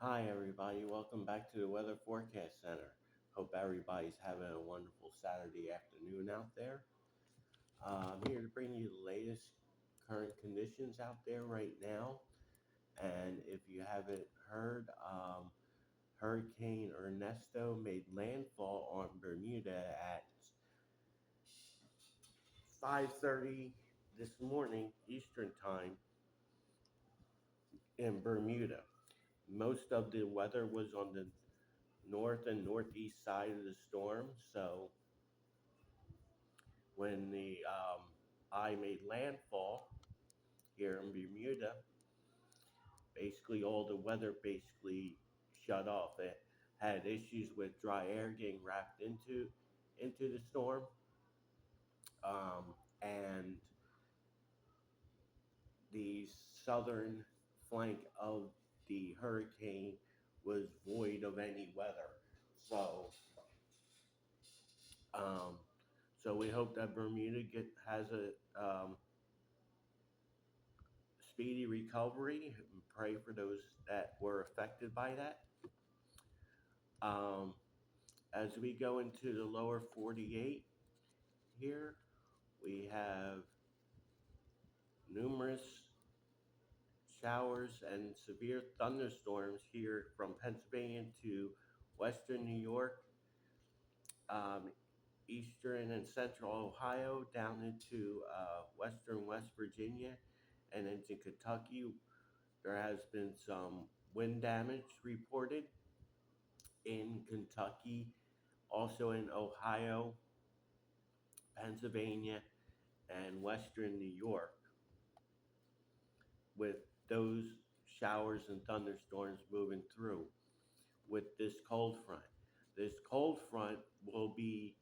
Hi, everybody. Welcome back to the Weather Forecast Center. Hope everybody's having a wonderful Saturday afternoon out there. I'm here to bring you the latest current conditions out there right now. And if you haven't heard, Hurricane Ernesto made landfall on Bermuda at 5:30 this morning Eastern Time in Bermuda. Most of the weather was on the north and northeast side of the storm, so when the eye made landfall here in Bermuda, basically all the weather basically shut off. It had issues with dry air getting wrapped into the storm, and the southern flank of the hurricane was void of any weather. So, um, so we hope that Bermuda has a speedy recovery and pray for those that were affected by that. Um, as we go into the lower 48 here, we have numerous showers and severe thunderstorms here from Pennsylvania to western New York, um, eastern and central Ohio, down into western West Virginia, and into Kentucky. There has been some wind damage reported in Kentucky, also in Ohio, Pennsylvania, and western New York, with those showers and thunderstorms moving through with this cold front. This cold front will be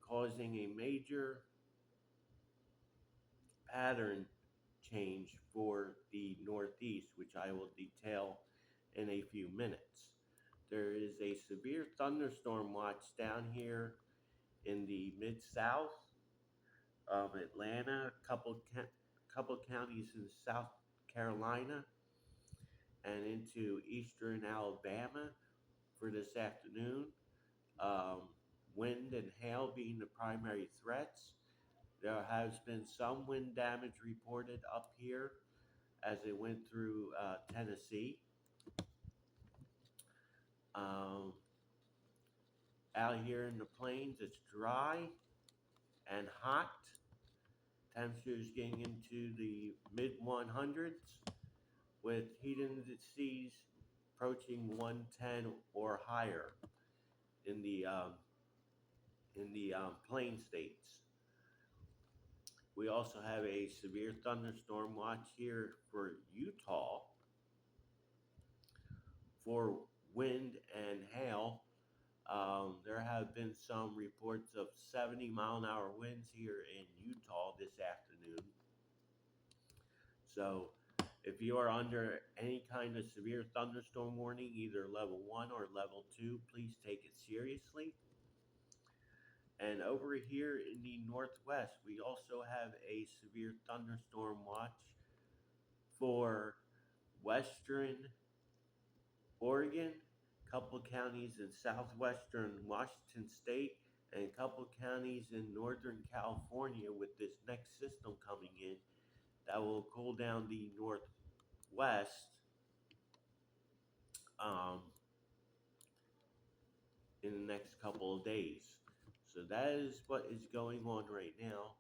causing a major pattern change for the Northeast, which I will detail in a few minutes. There is a severe thunderstorm watch down here in the mid South of Atlanta, couple counties in South Carolina, and into eastern Alabama for this afternoon. Um, Wind and hail being the primary threats. There has been some wind damage reported up here as it went through Tennessee. Um, Out here in the plains, it's dry and hot. Temperatures getting into the mid 100s with heat indices approaching 110 or higher in the plain states. We also have a severe thunderstorm watch here for Utah for wind and hail. There have been some reports of 70-mile-an-hour winds here in Utah this afternoon. So, if you are under any kind of severe thunderstorm warning, either level 1 or level 2, please take it seriously. And over here in the northwest, we also have a severe thunderstorm watch for western Oregon, a couple counties in southwestern Washington state, and a couple counties in northern California with this next system coming in that will cool down the northwest um, in the next couple of days. So that is what is going on right now.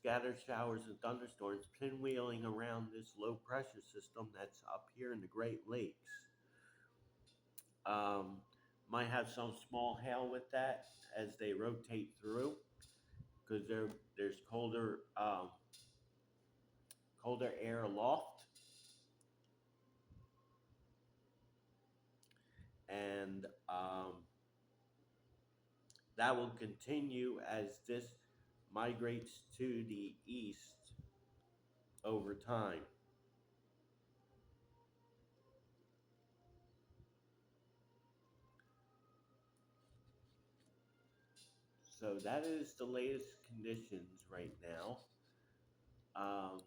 Scattered showers and thunderstorms pinwheeling around this low pressure system that's up here in the Great Lakes. Um, might have some small hail with that as they rotate through because there's colder air aloft, and that will continue as this migrates to the east over time. So that is the latest conditions right now. Um,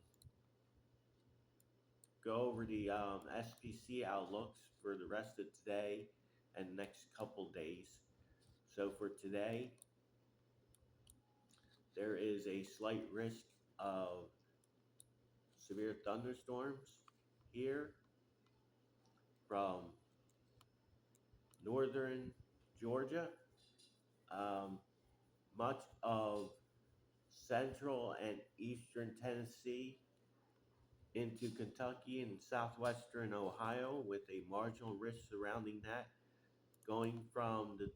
go over the SPC outlooks for the rest of today and next couple days. So for today, there is a slight risk of severe thunderstorms here from northern Georgia, um, much of central and eastern Tennessee, into Kentucky and southwestern Ohio, with a marginal risk surrounding that, going from the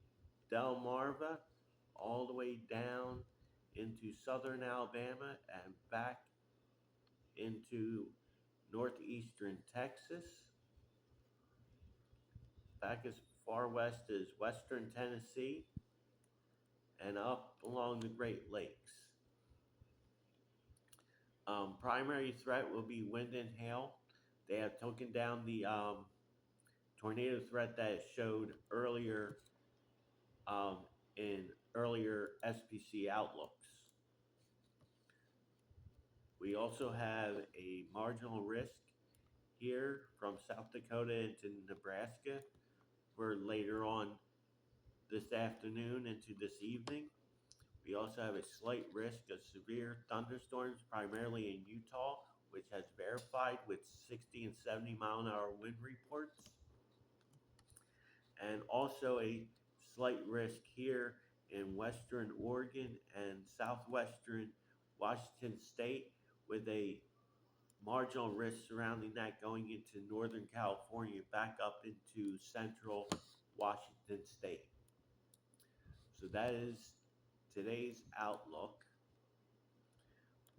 Delmarva all the way down into southern Alabama and back into northeastern Texas, back as far west as western Tennessee, and up along the Great Lakes. Primary threat will be wind and hail. They have taken down the tornado threat that showed earlier um, in earlier SPC outlooks. We also have a marginal risk here from South Dakota into Nebraska for later on this afternoon into this evening. We also have a slight risk of severe thunderstorms, primarily in Utah, which has verified with 60 and 70-mile-an-hour wind reports. And also a slight risk here in western Oregon and southwestern Washington State, with a marginal risk surrounding that going into northern California, back up into central Washington State. So that is today's outlook.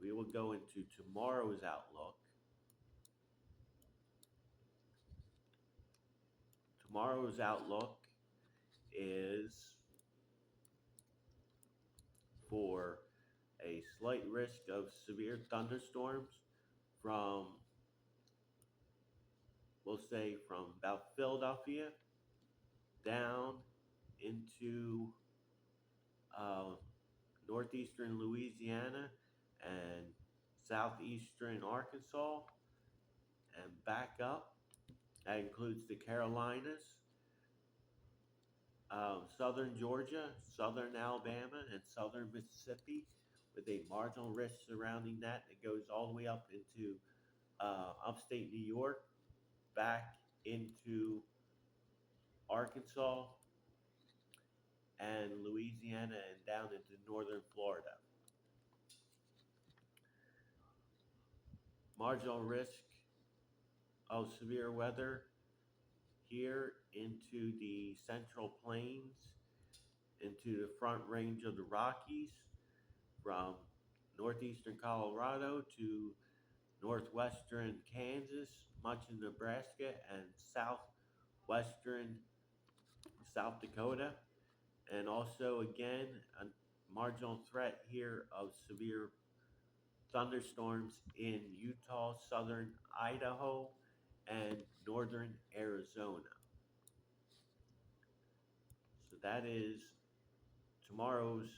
We will go into tomorrow's outlook. Tomorrow's outlook is for a slight risk of severe thunderstorms from, we'll say, from about Philadelphia down into northeastern Louisiana and southeastern Arkansas and back up. That includes the Carolinas, southern Georgia, southern Alabama, and southern Mississippi, with a marginal risk surrounding that goes all the way up into upstate New York, back into Arkansas and Louisiana, and down into northern Florida. Marginal risk of severe weather here into the Central Plains, into the Front Range of the Rockies, from northeastern Colorado to northwestern Kansas, much of Nebraska, and southwestern South Dakota. And also, again, a marginal threat here of severe thunderstorms in Utah, southern Idaho, and northern Arizona. So that is tomorrow's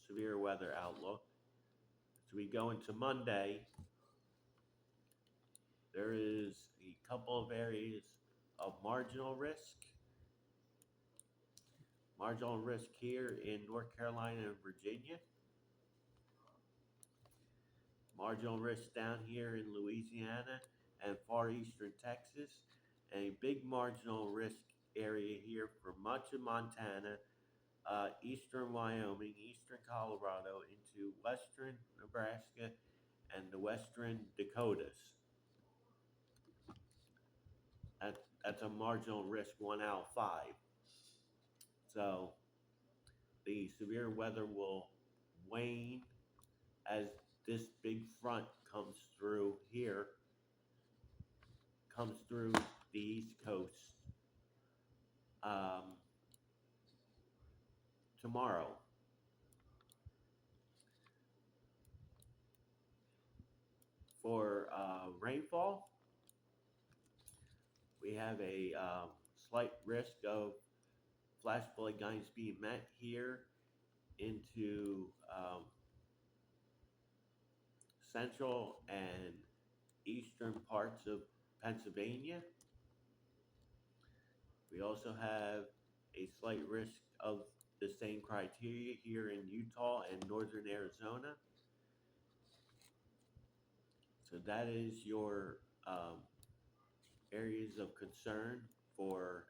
severe weather outlook. So we go into Monday. There is a couple of areas of marginal risk. Marginal risk here in North Carolina and Virginia. Marginal risk down here in Louisiana and far eastern Texas. And a big marginal risk area here for much of Montana, eastern Wyoming, eastern Colorado, into western Nebraska and the western Dakotas. That's a marginal risk 1 out of 5. So the severe weather will wane as this big front comes through here, comes through the East Coast tomorrow. For rainfall, we have a slight risk of flash flood guidance being met here into central and eastern parts of Pennsylvania. We also have a slight risk of the same criteria here in Utah and northern Arizona. So that is your areas of concern for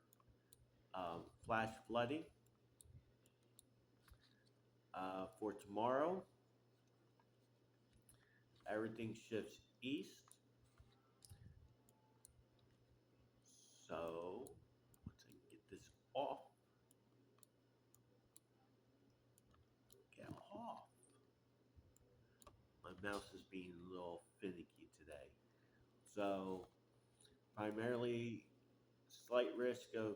flash flooding. For tomorrow, everything shifts east. So once I get this off, get off. My mouse is being a little finicky today. So primarily slight risk of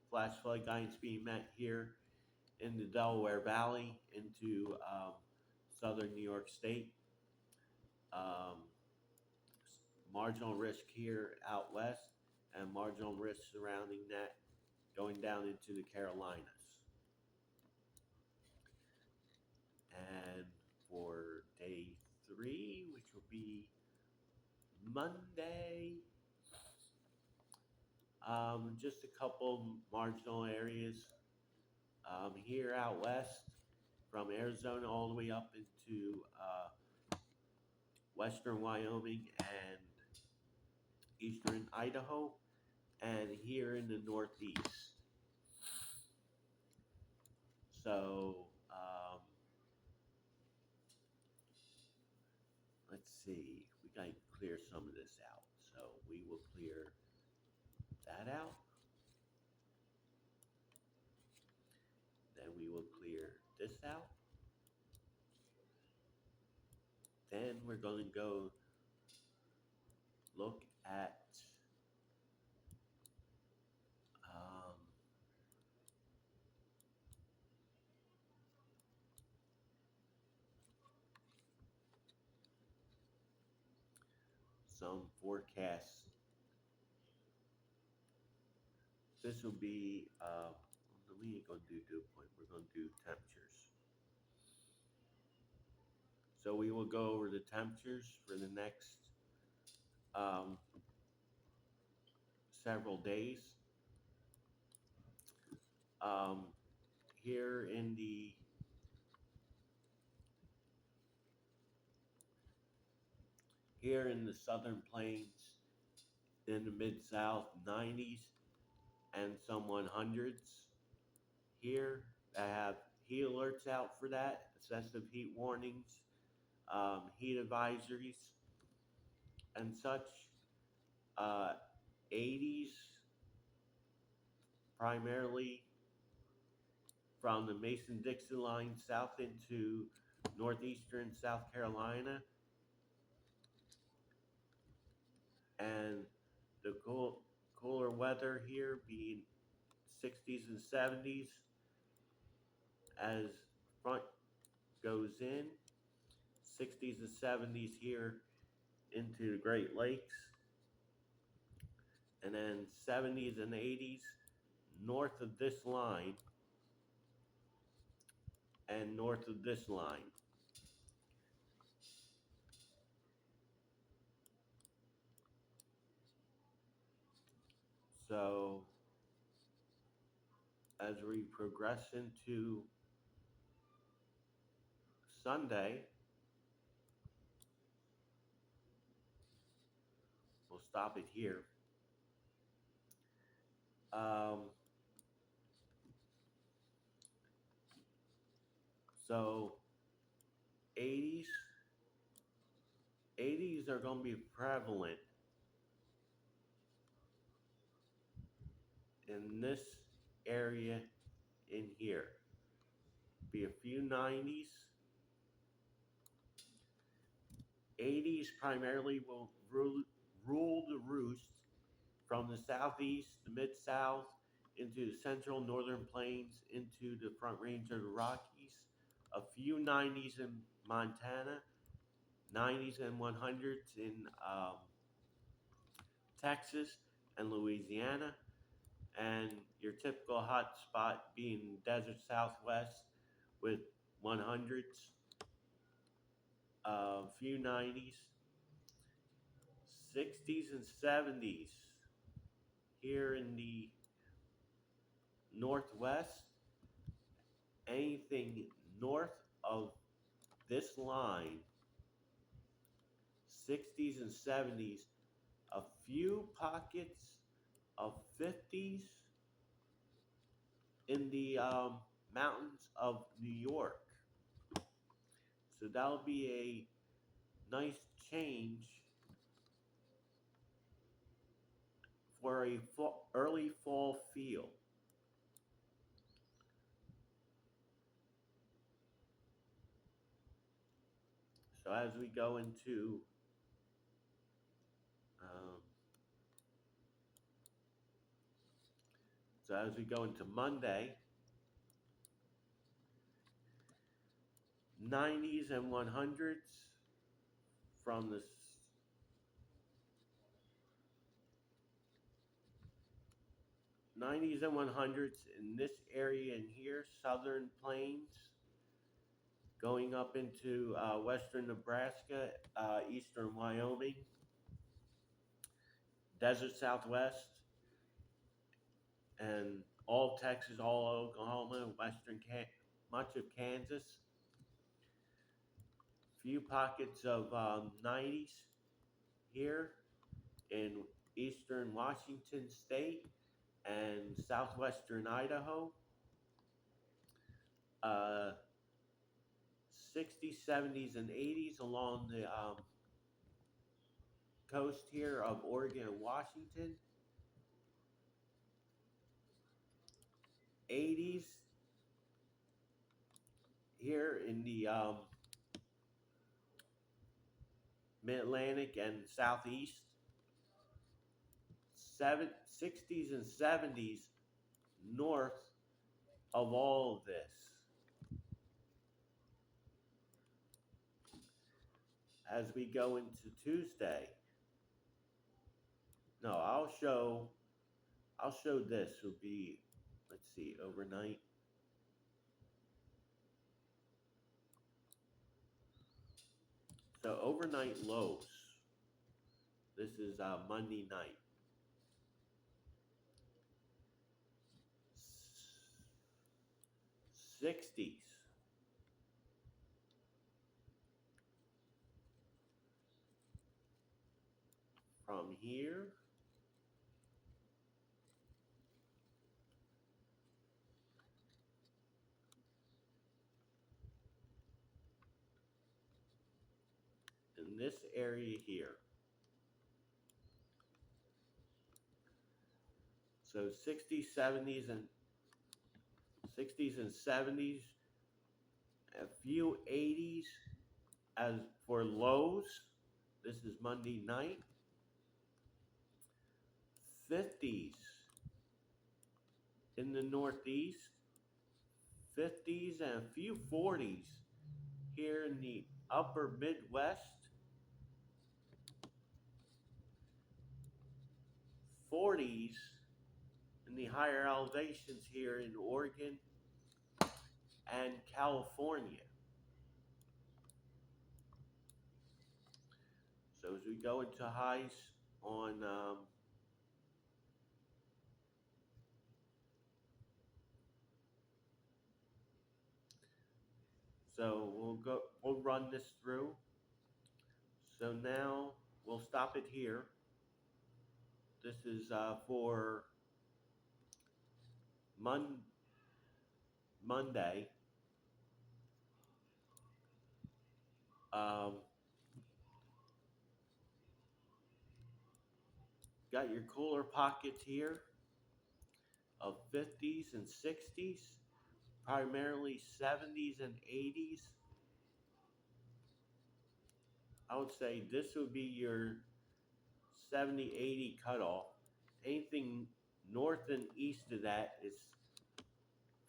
flash flood guidance being met here in the Delaware Valley into southern New York State. Um, Marginal risk here out west, and marginal risk surrounding that going down into the Carolinas. And for day 3, which will be Monday, just a couple marginal areas here out west, from Arizona all the way up into western Wyoming and eastern Idaho, and here in the northeast. So let's see, we got to clear some of this out. So we will clear that out. Then we will clear this out. Then we're going to go look at some forecasts. This will be, we ain't going to do dew point, we're going to do temperatures. So we will go over the temperatures for the next several days. Um, here in the southern plains, in the mid-south, 90s and some 100s. Here, I have heat alerts out for that, excessive heat warnings, heat advisories, and such. 80s, primarily from the Mason-Dixon line south into northeastern South Carolina, and the cooler weather here being 60s and 70s as front goes in, 60s and 70s here into the Great Lakes, and then 70s and 80s north of this line and north of this line. So as we progress into Sunday, we'll stop it here. So 80s, 80s are going to be prevalent in this area in here. Be a few 90s. 80s primarily will rule the roost from the southeast, the mid-south, into the central northern plains, into the front range of the Rockies. A few 90s in Montana, 90s and 100s in Texas and Louisiana, and your typical hot spot being desert southwest with 100s, a few 90s, 60s and 70s here in the Northwest. Anything north of this line, 60s and 70s, a few pockets of 50s in the mountains of New York. So that'll be a nice change for a early fall feel. So as we go into um, Monday, 90s and 100s from the 90s and 100s in this area in here, southern plains, going up into western Nebraska, eastern Wyoming, desert Southwest, and all Texas, all Oklahoma, much of Kansas. Few pockets of 90s here in eastern Washington state and southwestern Idaho. Uh, 60s, 70s, and 80s along the coast here of Oregon and Washington. 80s here in the Mid-Atlantic and Southeast. 60s and 70s north of all of this. As we go into Tuesday, no, I'll show this will be, let's see, overnight. So overnight lows. This is Monday night. 60s. From here in this area here. So 60s, 70s, and 60s and 70s, a few 80s as for lows. This is Monday night. 50s in the Northeast, 50s and a few 40s here in the upper Midwest. 40s in the higher elevations here in Oregon and California. So as we go into highs on so we'll run this through. So now we'll stop it here. This is for Monday. Um, got your cooler pockets here of 50s and 60s, primarily 70s and 80s. I would say this would be your 70-80 cutoff. Anything north and east of that is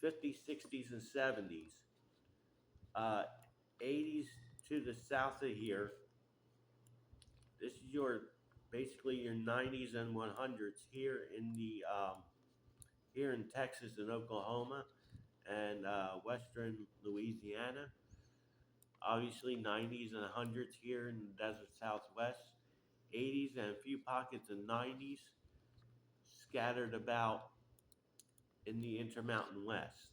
50s, 60s, and 70s. 80s to the south of here. This is your basically your 90s and 100s here in the here in Texas and Oklahoma and western Louisiana. Obviously 90s and 100s here in the desert Southwest, 80s and a few pockets of 90s scattered about in the Intermountain West.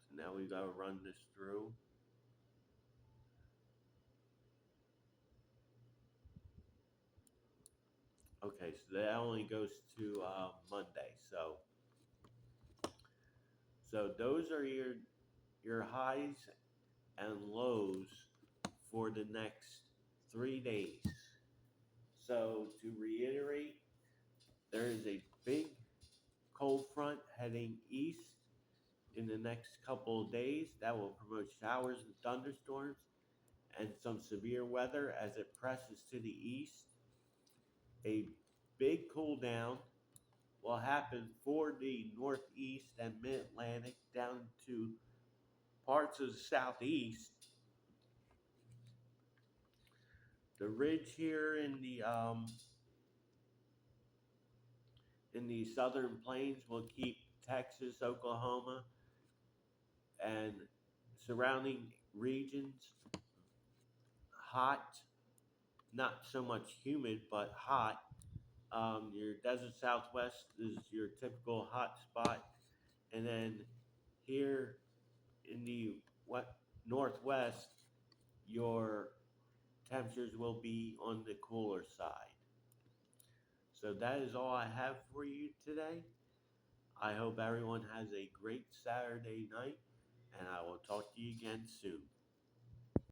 So now we got to run this through. Okay, so that only goes to Monday. So those are your highs and lows for the next 3 days. So to reiterate, there is a big cold front heading east in the next couple of days that will promote showers and thunderstorms and some severe weather as it presses to the east. A big cool down will happen for the northeast and mid Atlantic down to parts of the southeast. The ridge here in the southern plains will keep Texas, Oklahoma, and surrounding regions hot, not so much humid, but hot. Your desert southwest is your typical hot spot, and then here in the what northwest, your temperatures will be on the cooler side. So that is all I have for you today. I hope everyone has a great Saturday night, and I will talk to you again soon.